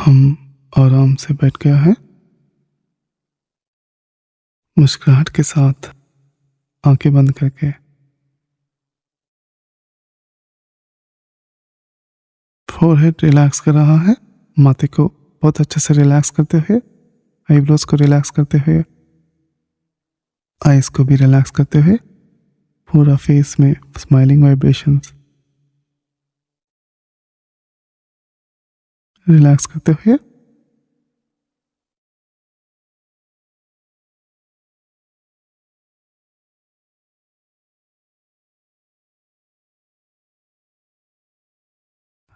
हम आराम से बैठ गया है, मुस्कुराहट के साथ आंखें बंद करके। फोरहेड रिलैक्स कर रहा है, माथे को बहुत अच्छे से रिलैक्स करते हुए, आईब्रोज को रिलैक्स करते हुए, आईज को भी रिलैक्स करते हुए, पूरा फेस में स्माइलिंग वाइब्रेशंस रिलैक्स करते हुए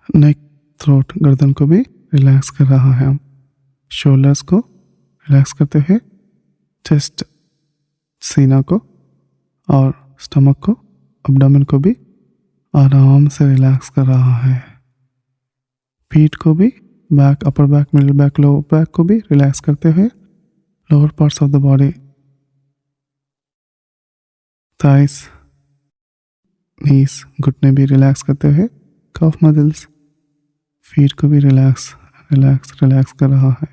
नेक, थ्रोट, गर्दन को भी रिलैक्स कर रहा है। हम शोल्डर्स को रिलैक्स करते हुए, चेस्ट, सीना को और स्टमक को, अब्डोमेन को भी आराम से रिलैक्स कर रहा है। पीठ को भी, back, upper back, middle back, lower back को भी रिलैक्स करते हुए, lower parts of the body, thighs, knees, घुटने भी रिलैक्स करते हुए, कफ मसल्स, फीट को भी रिलैक्स रिलैक्स रिलैक्स कर रहा है।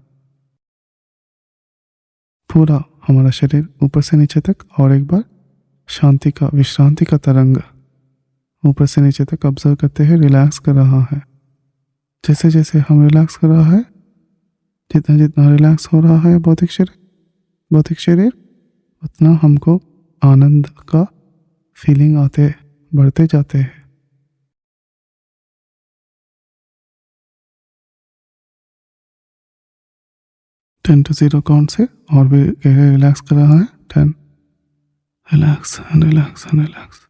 पूरा हमारा शरीर ऊपर से नीचे तक और एक बार शांति का, विश्रांति का तरंग ऊपर से नीचे तक ऑब्जर्व करते हुए रिलैक्स कर रहा है। जैसे जैसे हम रिलैक्स कर रहा है, जितना जितना रिलैक्स हो रहा है भौतिक शरीर उतना हमको आनंद का फीलिंग आते बढ़ते जाते हैं। टेन टू 0 काउंट से और भी गहरे रिलैक्स कर रहा है। 10, relax and relax and relax.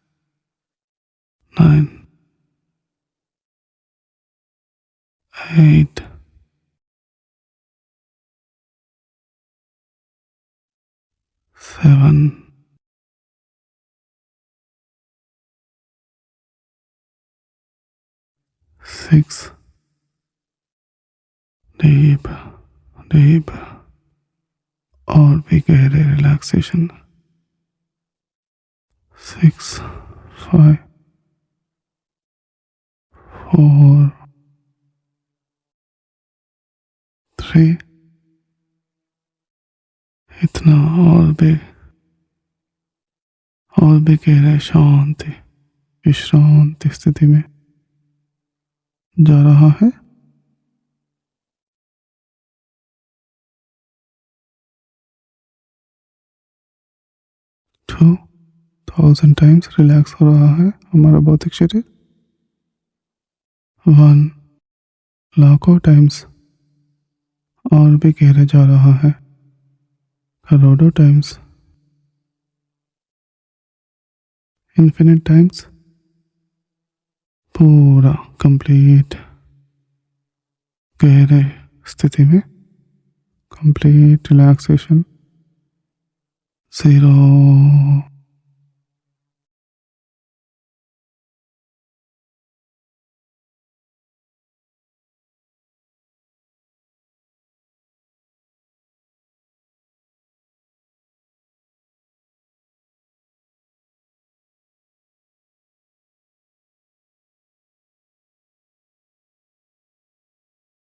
9, 8, 7, 6, deep deep और भी गहरे रिलैक्सेशन। 6, 5, 4, 3, इतना और भी गहरे शांति, विश्रांति स्थिति में जा रहा है। 2000 टाइम्स रिलैक्स हो रहा है हमारा भौतिक शरीर। 1 लाखों टाइम्स और भी गहरे जा रहा है। करोड़ों टाइम्स, इन्फिनिट टाइम्स, पूरा कंप्लीट गहरे स्थिति में, कंप्लीट रिलैक्सेशन। 0।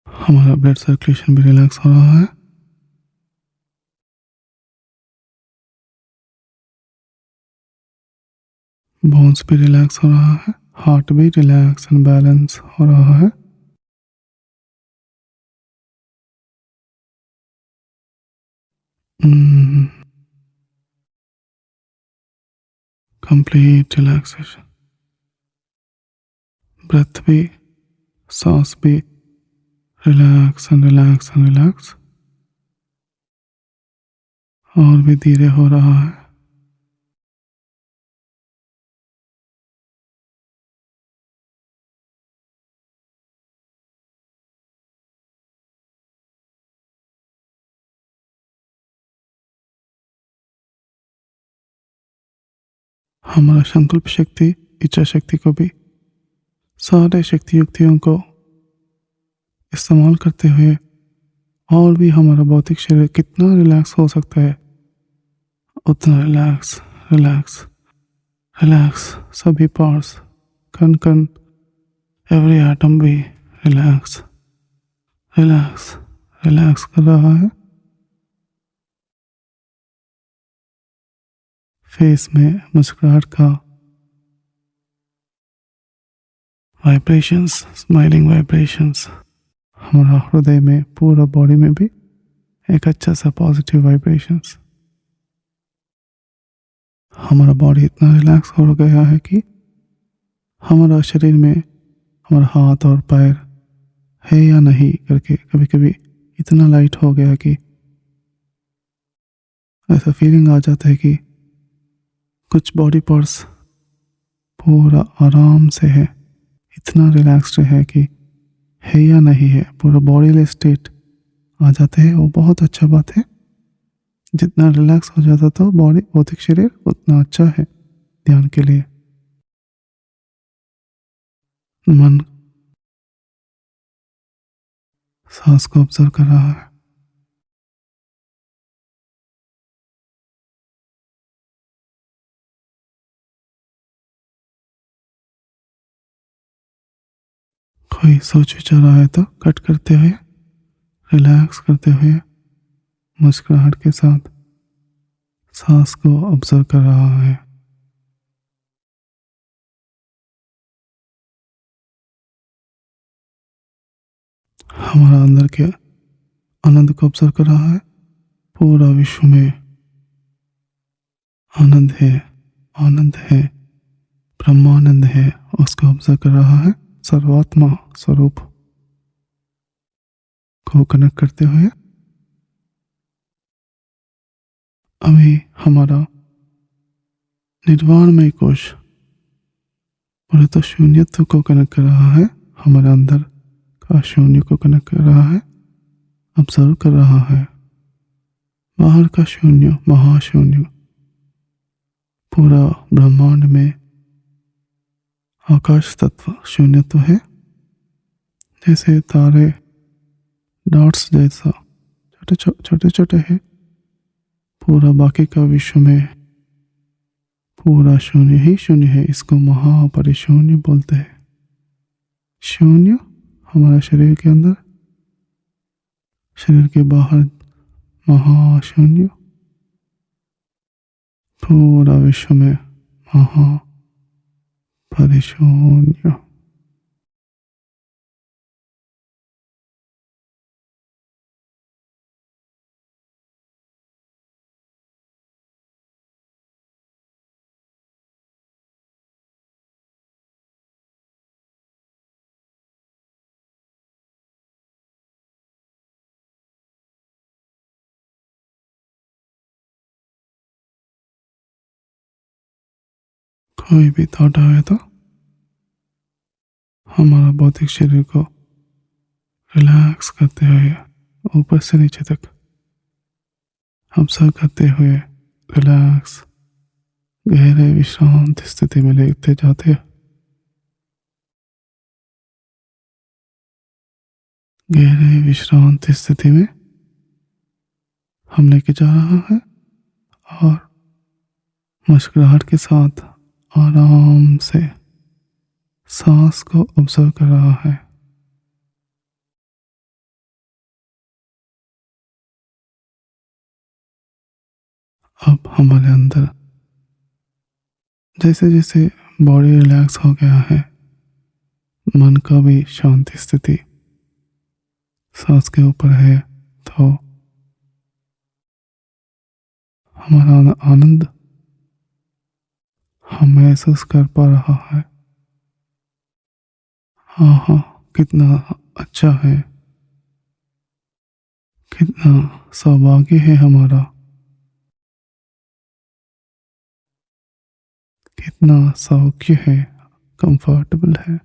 हमारा ब्लड सर्कुलेशन भी रिलैक्स हो रहा है। बोन्स भी रिलैक्स हो रहा है। हार्ट भी रिलैक्स एंड बैलेंस हो रहा है। Complete relaxation. ब्रेथ भी, सांस भी relax and relax and relax और भी धीरे हो रहा है। हमारा संकल्प शक्ति, इच्छा शक्ति को भी, सारे शक्ति युक्तियों को इस्तेमाल करते हुए और भी हमारा भौतिक शरीर कितना रिलैक्स हो सकता है उतना रिलैक्स रिलैक्स रिलैक्स। सभी पार्ट्स, कण कण, एवरी एटम भी रिलैक्स रिलैक्स रिलैक्स कर रहा है। फेस में मुस्कुराहट का वाइब्रेशंस, स्माइलिंग वाइब्रेशंस। हमारा हृदय में, पूरा बॉडी में भी एक अच्छा सा पॉजिटिव वाइब्रेशंस। हमारा बॉडी इतना रिलैक्स हो गया है कि हमारा शरीर में हमारा हाथ और पैर है या नहीं करके कभी कभी इतना लाइट हो गया कि ऐसा फीलिंग आ जाता है कि कुछ बॉडी पार्ट्स पूरा आराम से है, इतना रिलैक्स्ड है कि है या नहीं है, पूरा बॉडी स्टेट आ जाते हैं। वो बहुत अच्छा बात है। जितना रिलैक्स हो जाता तो बॉडी, भौतिक शरीर उतना अच्छा है ध्यान के लिए। मन सांस को ऑब्जर्व कर रहा है। कोई सोच विचार आए तो कट करते हुए, रिलैक्स करते हुए, मुस्कुराहट के साथ सांस को ऑब्जर्व कर रहा है। हमारा अंदर के आनंद को ऑब्जर्व कर रहा है। पूरा विश्व में आनंद है, आनंद है, ब्रह्मानंद है, उसको ऑब्जर्व कर रहा है। सर्वात्मा स्वरूप को कनेक्ट करते हुए अभी हमारा निर्वाणमय कोश बोले तो शून्यत्व को कनेक्ट कर रहा है। हमारे अंदर का शून्य को कनेक्ट कर रहा है, ऑब्जर्व कर रहा है। बाहर का शून्य, महाशून्य, पूरा ब्रह्मांड में आकाश तत्व शून्यत्व है। जैसे तारे डॉट्स जैसा छोटे छोटे है। पूरा बाकी का विश्व में पूरा शून्य ही शून्य है। इसको महापरिशून्य बोलते हैं। शून्य हमारा शरीर के अंदर, शरीर के बाहर महाशून्य, पूरा विश्व में महापरिशून्य। कोई भी थॉट आए तो हमारा भौतिक शरीर को रिलैक्स करते हुए ऊपर से नीचे तक ऑब्जर्व करते हुए रिलैक्स गहरे विश्रांत स्थिति में लेते जाते हैं। गहरे विश्रांत स्थिति में हम लेके जा रहा है और मुस्कुराहट के साथ आराम से सांस को ऑब्जर्व कर रहा है। अब हमारे अंदर जैसे जैसे बॉडी रिलैक्स हो गया है, मन का भी शांति स्थिति सांस के ऊपर है, तो हमारा आनंद हम महसूस कर पा रहा है। हाँ हाँ, कितना अच्छा है, कितना सौभाग्य है हमारा, कितना सौख्य है, कंफर्टेबल है।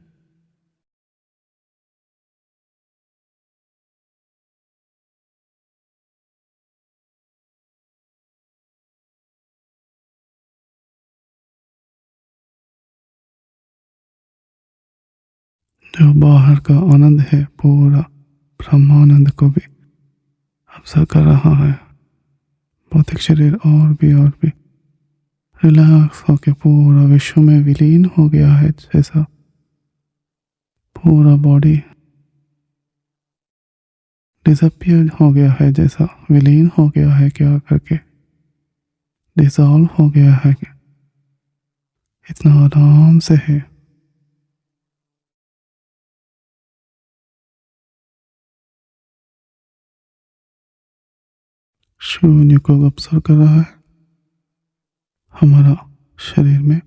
जो बाहर का आनंद है, पूरा ब्रह्मानंद को भी अवसर कर रहा है। भौतिक शरीर और भी रिलैक्स होके पूरा विश्व में विलीन हो गया है। जैसा पूरा बॉडी डिसअपियर हो गया है, जैसा विलीन हो गया है क्या करके, डिसॉल्व हो गया है, इतना आराम से है। शून्य को ऑब्जर्व कर रहा है। हमारा शरीर में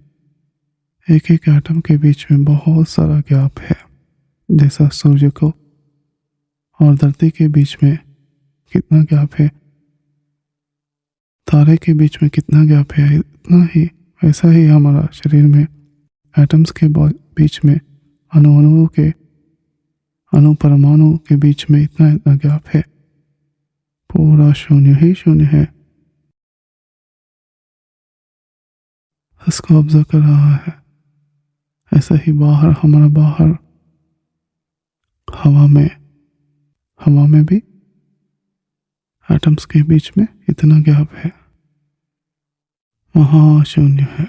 एक एक एटम के बीच में बहुत सारा गैप है, जैसा सूर्य को और धरती के बीच में कितना गैप है, तारे के बीच में कितना गैप है, इतना ही वैसा ही हमारा शरीर में एटम्स के बीच में, अणुओं के, अणु परमाणु के बीच में इतना इतना गैप है। पूरा शून्य ही शून्य है। इसको ऑब्जर्व कर रहा है। ऐसा ही बाहर, हमारा बाहर हवा में भी एटम्स के बीच में इतना गैप है, महाशून्य है।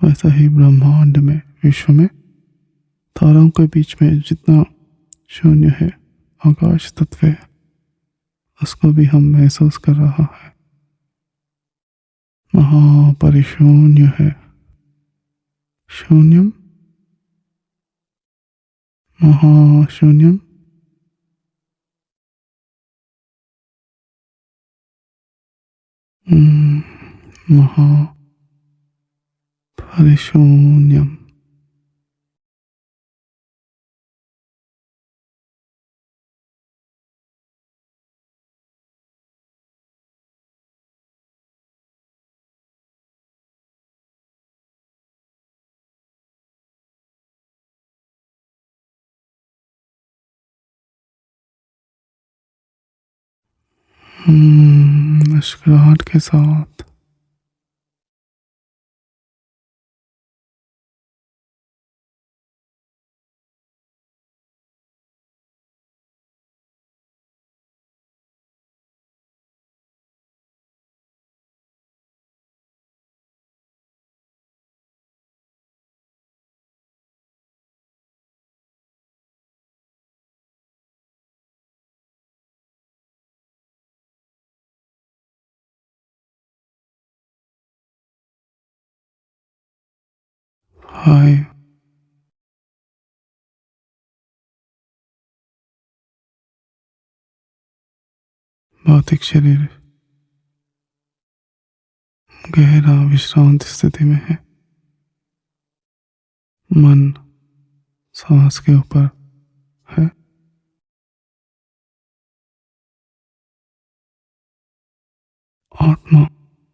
वैसा ही ब्रह्मांड में, विश्व में तारों के बीच में जितना शून्य है, आकाश तत्व है, उसको भी हम महसूस कर रहा है। महापरिशून्य है। शून्यम महाशून्यम महापरिशून्यम। मुस्कुराहट के साथ हाय, भौतिक शरीर गहरा विश्रांत स्थिति में है। मन सांस के ऊपर है। आत्मा,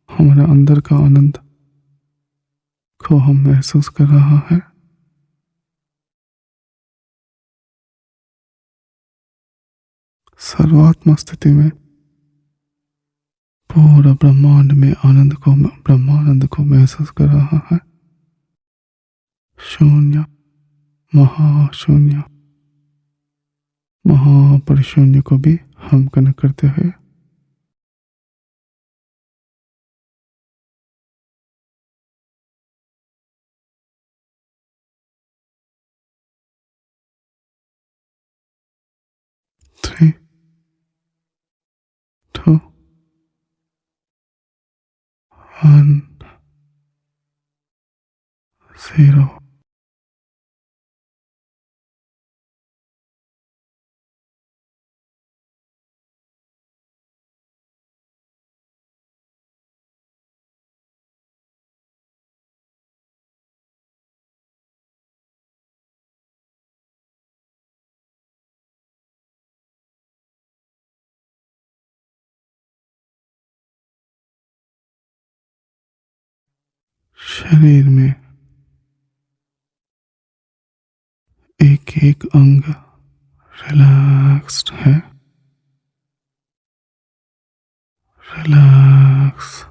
हमारे अंदर का आनंद को हम महसूस कर रहा है। सर्वात्म स्थिति में पूरा ब्रह्मानंद को महसूस कर रहा है। शून्य, महाशून्य, महापरिशून्य को भी हम कनेक्ट करते हुए थ्री, टू, वन, जीरो। शरीर में एक एक अंग रिलैक्स्ड है। Relax,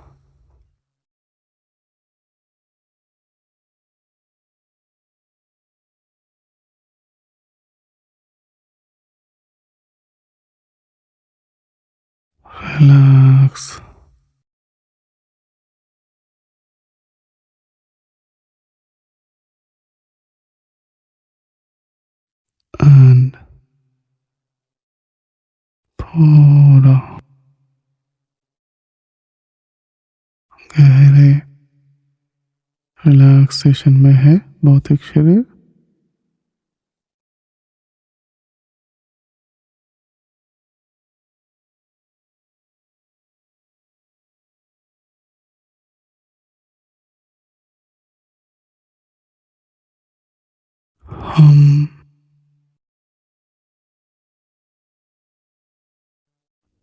relax. एंड पूरा गहरे रिलैक्सेशन में है भौतिक शरीर। हम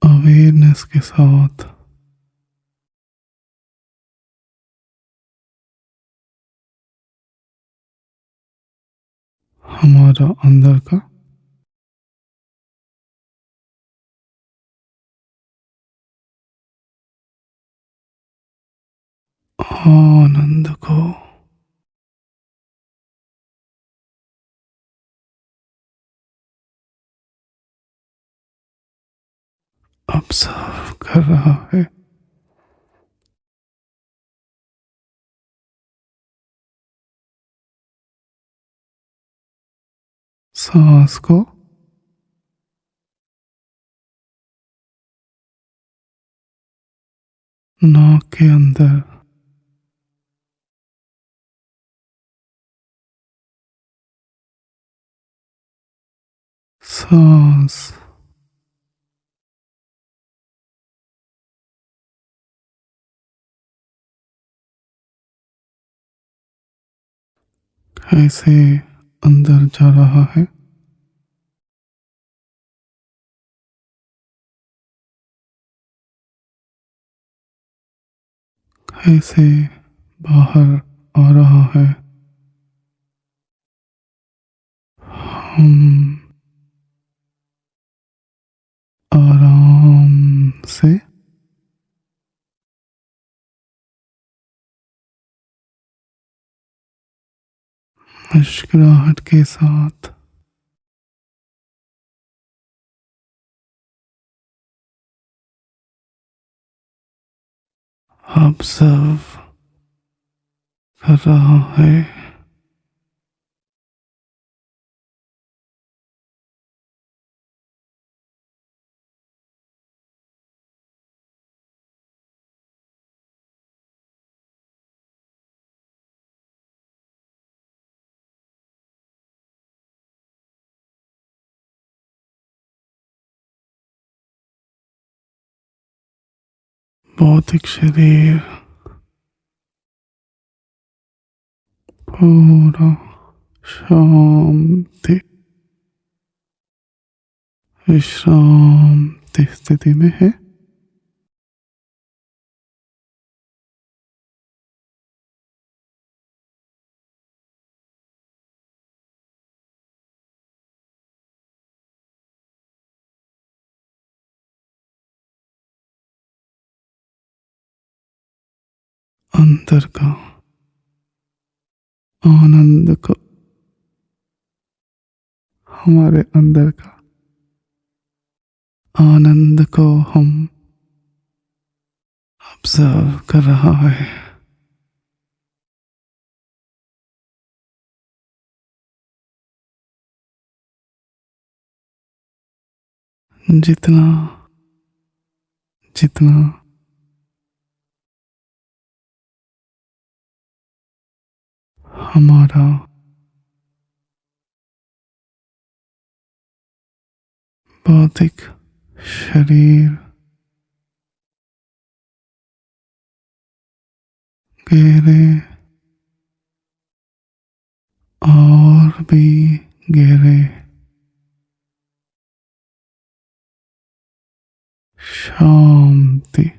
अवेयरनेस के साथ हमारा अंदर का आनंद को ऑब्जर्व कर रहा है। सांस को नाक के अंदर सांस कैसे अंदर जा रहा है, कैसे बाहर आ रहा है। हम आराम से मुस्कुराहट के साथ ऑब्जर्व कर रहा है। भौतिक शरीर पूरा शांति विश्रांति स्थिति में है। अंदर का आनंद को, हमारे अंदर का आनंद को हम ऑब्जर्व कर रहा है। जितना जितना हमारा भौतिक शरीर गहरे और भी गहरे शांति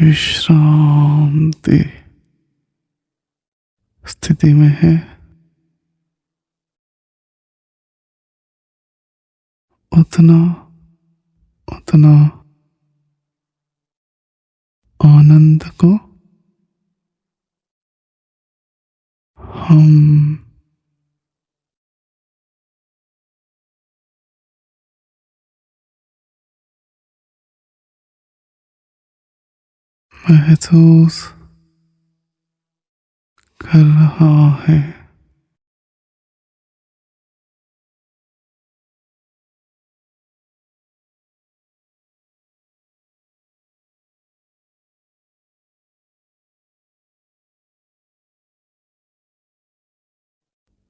विश्रांति स्थिति में है, उतना उतना आनंद को हम महसूस कर रहा है।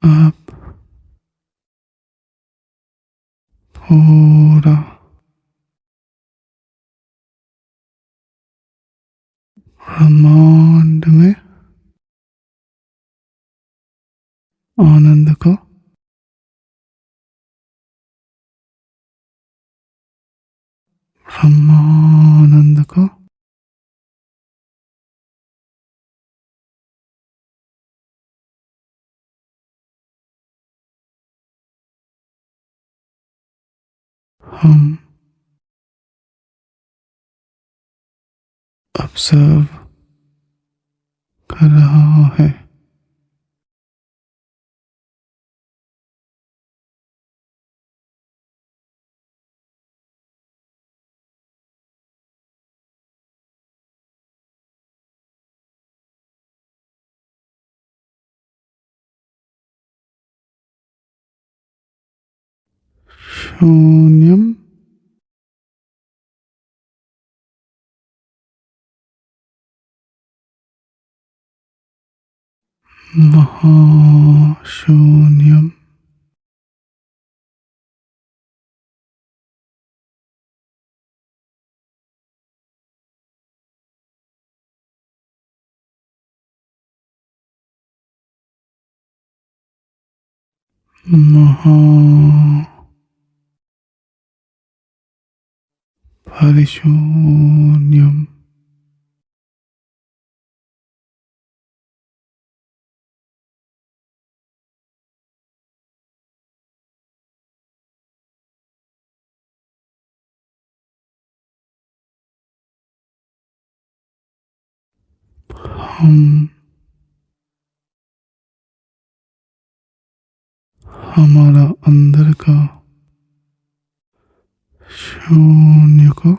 आप पूरा ब्रह्मांड में आनंद को ब्रह्मानंद को हम ऑब्जर्व कर रहा है। शून्यम महाशून्यम महा परिशून्यम हम हमारा अंदर का शून्य को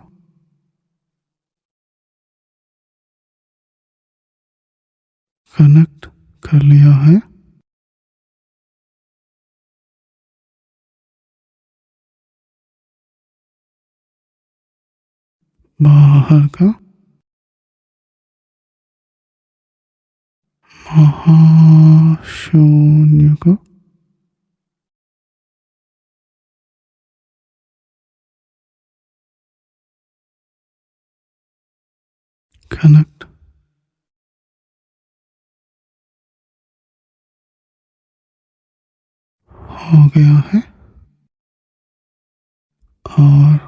कनेक्ट कर लिया है बाहर का महाशून्य को कनेक्ट हो गया है और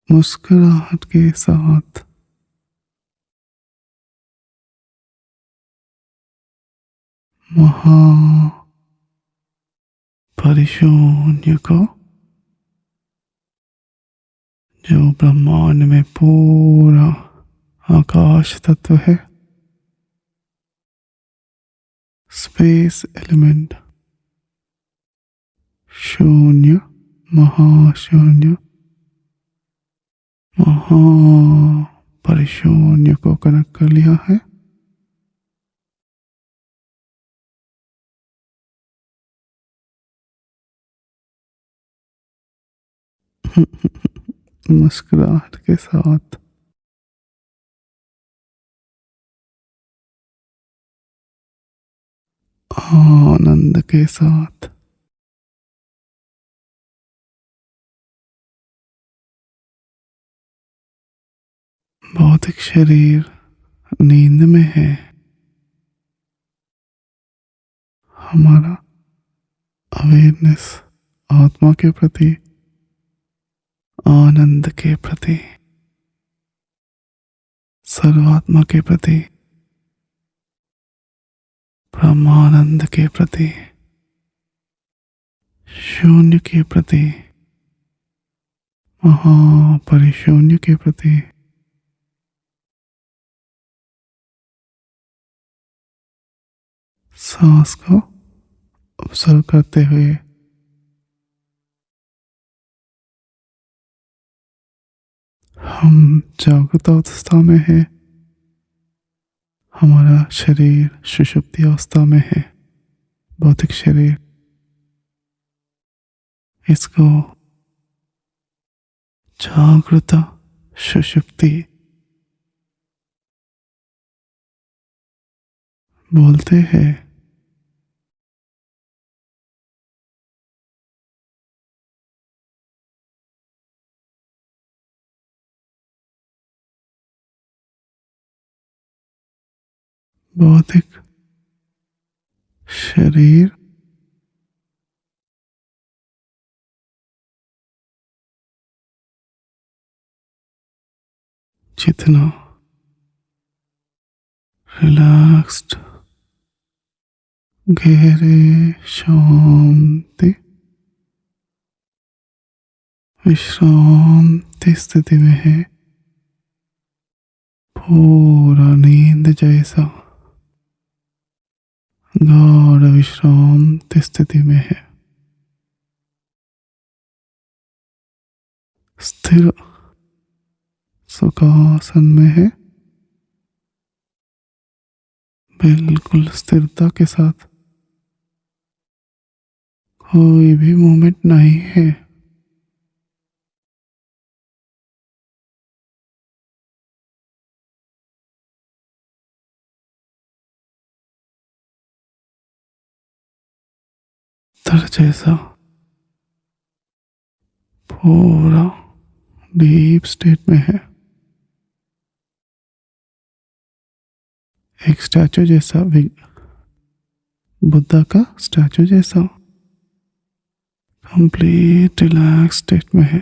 मुस्कुराहट के साथ महा परिशून्य को जो ब्रह्मांड में पूरा आकाश तत्व है, स्पेस एलिमेंट, शून्य महाशून्य महा परिशून्य को कनेक्ट कर लिया है। मुस्कुराहट के साथ आनंद के साथ भौतिक शरीर नींद में है। हमारा अवेयरनेस आत्मा के प्रति, आनंद के प्रति, सर्वात्मा के प्रति, ब्रह्मानंद के प्रति, शून्य के प्रति, महापरिशून्य के प्रति सांस को ऑब्जर्व करते हुए हम जागृत अवस्था में है, हमारा शरीर सुषुप्ति अवस्था में है। भौतिक शरीर इसको जागृत सुषुप्ति बोलते हैं भौतिक शरीर जितना रिलैक्स्ड गहरे शांति विश्रांति स्थिति में है, पूरा नींद जैसा गाढ़ विश्रांति स्थिति में है, स्थिर सुखासन में है, बिल्कुल स्थिरता के साथ, कोई भी मूवमेंट नहीं है। तर जैसा पूरा डीप स्टेट में है, एक स्टैचू जैसा, बुद्धा का स्टैचू जैसा कंप्लीट रिलैक्स स्टेट में है।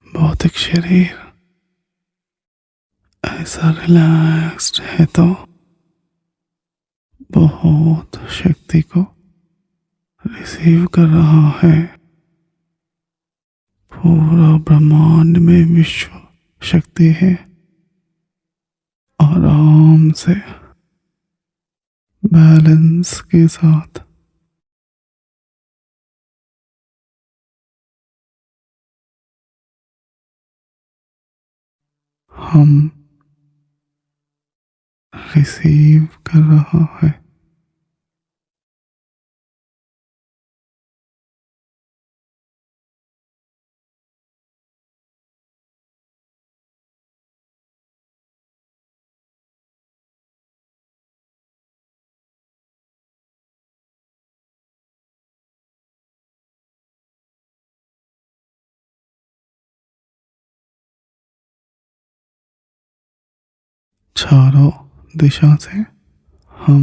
भौतिक शरीर ऐसा रिलैक्स्ड है तो बहुत शक्ति को रिसीव कर रहा है। पूरा ब्रह्मांड में विश्व शक्ति है, आराम से बैलेंस के साथ हम रिसीव कर रहा है। चारों दिशा से हम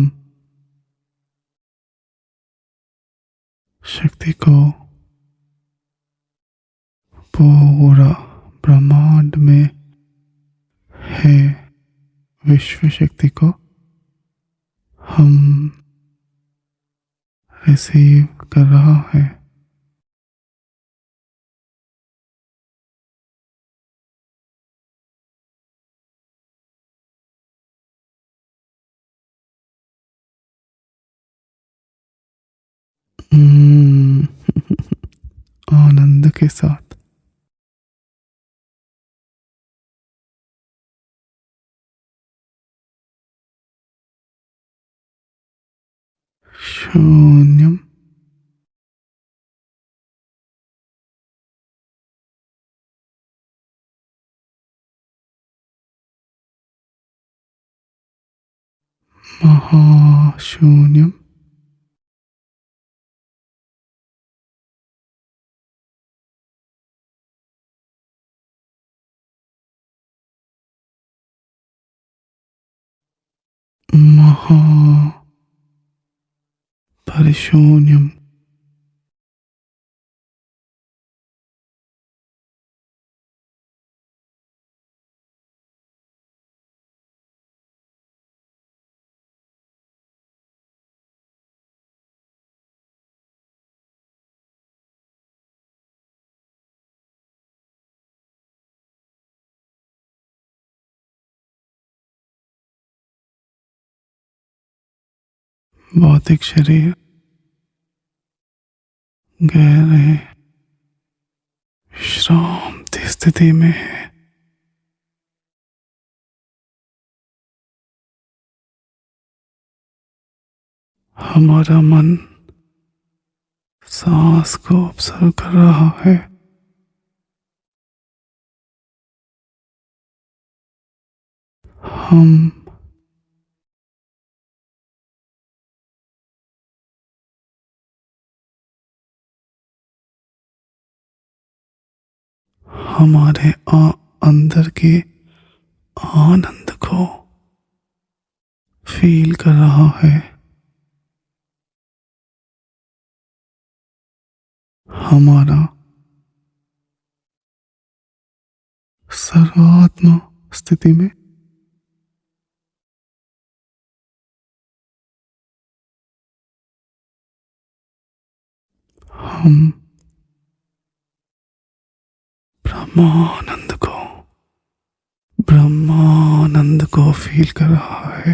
शक्ति को पूरा ब्रह्मांड में है, विश्व शक्ति को हम रिसीव कर रहा है। हम्म, आनंद के साथ शून्यम महाशून्यम महा परिशून्यम भौतिक शरीर गहरे विश्रांति स्थिति में है, हमारा मन सांस को ऑब्जर्व कर रहा है। हम हमारे अंदर के आनंद को फील कर रहा है। हमारा सर्वात्म स्थिति में हम ब्रह्मानंद को ब्रह्मानंद को फील कर रहा है।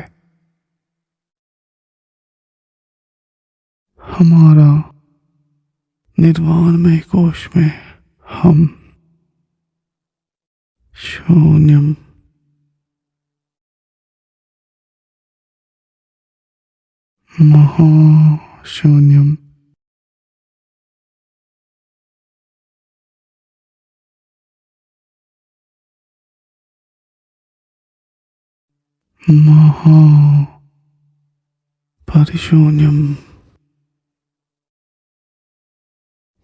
हमारा निर्वाणमय कोश में हम शून्यम महाशून्यम महा परिशून्यम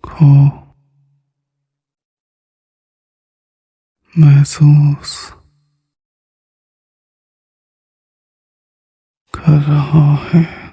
को महसूस कर रहा है।